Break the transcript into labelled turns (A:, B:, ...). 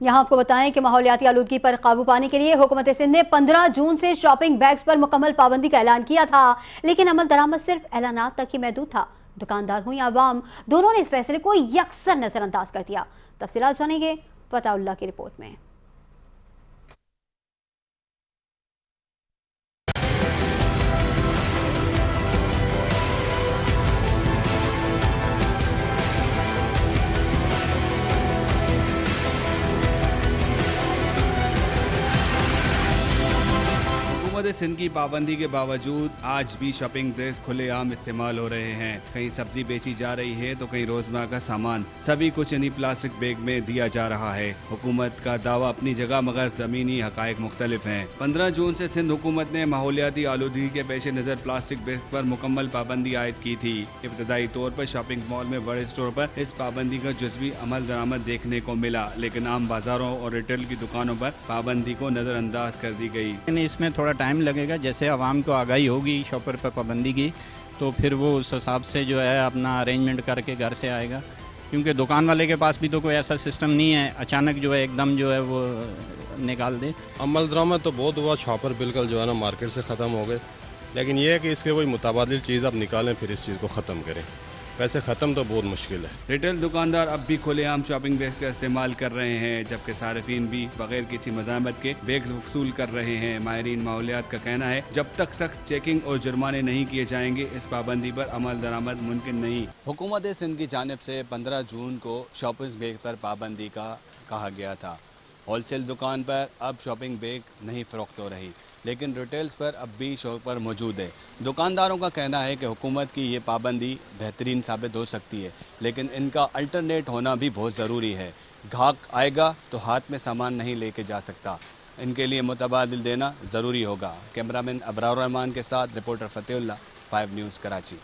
A: यहाँ आपको बताएं कि माहौलियाती आलूदगी पर काबू पाने के लिए हुकूमत सिंध ने 15 जून से शॉपिंग बैग्स पर मुकम्मल पाबंदी का ऐलान किया था, लेकिन अमल दरामद सिर्फ ऐलानात तक ही महदूद था। दुकानदार हुई आवाम, दोनों ने इस फैसले को यकसर नजरअंदाज कर दिया। तफसीलात जानेंगे फताउल्लाह की रिपोर्ट में।
B: हुकूमत सिंध की पाबंदी के बावजूद आज भी शॉपिंग बैग्स खुलेआम इस्तेमाल हो रहे हैं। कहीं सब्जी बेची जा रही है तो कहीं रोजमर्रा का सामान, सभी कुछ इन्हीं प्लास्टिक बैग में दिया जा रहा है। हुकूमत का दावा अपनी जगह मगर जमीनी हकायक मुख्तलिफ हैं। 15 जून से सिंध हुकूमत ने माहौलियाती आलूदगी के पेश नज़र प्लास्टिक बैग पर मुकम्मल पाबंदी आयद की थी। इब्तदाई तौर पर शॉपिंग मॉल में बड़े स्टोर पर इस पाबंदी का जुज़वी अमल दरामद देखने को मिला, लेकिन आम बाजारों और रिटेल की दुकानों पर पाबंदी को नज़रअंदाज कर दी गई।
C: इसमें थोड़ा टाइम लगेगा, जैसे आवाम को आगाही होगी शॉपर पर पाबंदी की तो फिर वो उस हिसाब से जो है अपना अरेंजमेंट करके घर से आएगा, क्योंकि दुकान वाले के पास भी तो कोई ऐसा सिस्टम नहीं है अचानक जो है एकदम जो है वो निकाल दे।
D: अमल दरामद तो बहुत हुआ, शॉपर बिल्कुल जो है ना मार्केट से ख़त्म हो गए, लेकिन ये है कि इसके कोई मुताबादिल चीज़ आप निकालें फिर इस चीज़ को ख़त्म करें। वैसे ख़त्म तो बहुत मुश्किल है।
B: रिटेल दुकानदार अब भी खुलेआम शॉपिंग बैग का इस्तेमाल कर रहे हैं, जबकि सार्फिन भी बगैर किसी मज़ामत के बैग वसूल कर रहे हैं। माहिरीन माहौलियात का कहना है जब तक सख्त चेकिंग और जुर्माने नहीं किए जाएंगे इस पाबंदी पर अमल दरामद मुमकिन नहीं। हुकूमत सिंध की जानिब से 15 जून को शॉपिंग बैग पर पाबंदी का कहा गया था। होलसेल दुकान पर अब शॉपिंग बैग नहीं फ़रोख्त हो रही, लेकिन रिटेल्स पर अब भी शौक पर मौजूद है। दुकानदारों का कहना है कि हुकूमत की ये पाबंदी बेहतरीन साबित हो सकती है, लेकिन इनका अल्टरनेट होना भी बहुत ज़रूरी है। ग्राहक आएगा तो हाथ में सामान नहीं लेके जा सकता, इनके लिए मुतबादिल देना ज़रूरी होगा। कैमरामैन अबरार रहमान के साथ रिपोर्टर फ़तेहुल्लाह, 5 न्यूज़ कराची।